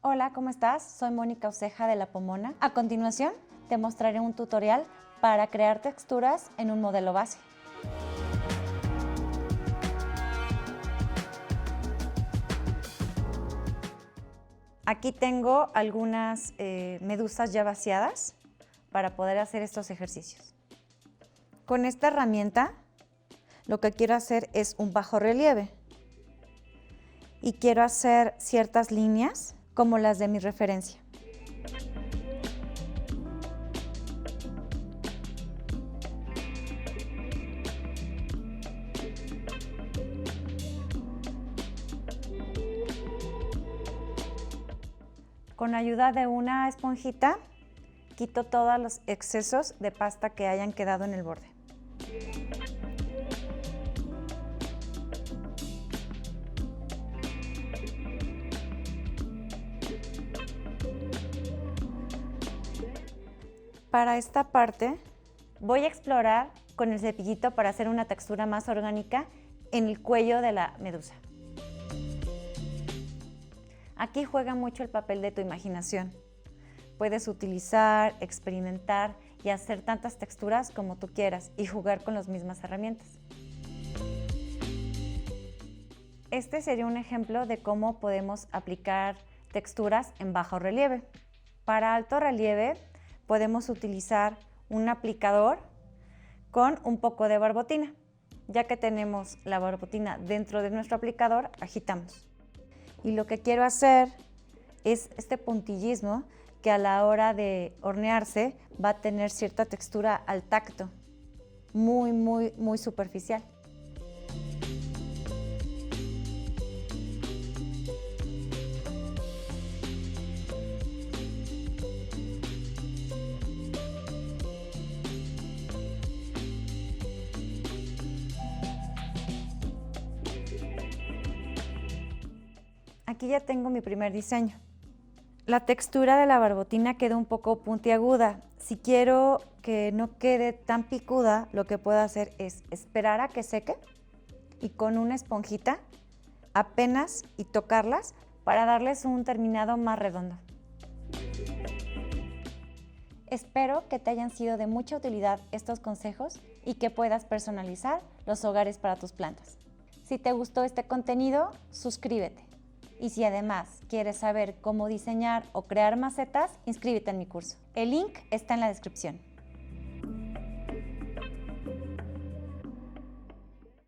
Hola, ¿cómo estás? Soy Mónica Oceja de La Pomona. A continuación, te mostraré un tutorial para crear texturas en un modelo base. Aquí tengo algunas medusas ya vaciadas para poder hacer estos ejercicios. Con esta herramienta, lo que quiero hacer es un bajo relieve y quiero hacer ciertas líneas como las de mi referencia. Con ayuda de una esponjita, quito todos los excesos de pasta que hayan quedado en el borde. Para esta parte, voy a explorar con el cepillito para hacer una textura más orgánica en el cuello de la medusa. Aquí juega mucho el papel de tu imaginación. Puedes utilizar, experimentar y hacer tantas texturas como tú quieras y jugar con las mismas herramientas. Este sería un ejemplo de cómo podemos aplicar texturas en bajo relieve. Para alto relieve podemos utilizar un aplicador con un poco de barbotina. Ya que tenemos la barbotina dentro de nuestro aplicador, agitamos. Y lo que quiero hacer es este puntillismo que a la hora de hornearse va a tener cierta textura al tacto, muy superficial. Aquí ya tengo mi primer diseño. La textura de la barbotina queda un poco puntiaguda. Si quiero que no quede tan picuda, lo que puedo hacer es esperar a que seque y con una esponjita apenas y tocarlas para darles un terminado más redondo. Espero que te hayan sido de mucha utilidad estos consejos y que puedas personalizar los hogares para tus plantas. Si te gustó este contenido, suscríbete. Y si además quieres saber cómo diseñar o crear macetas, inscríbete en mi curso. El link está en la descripción.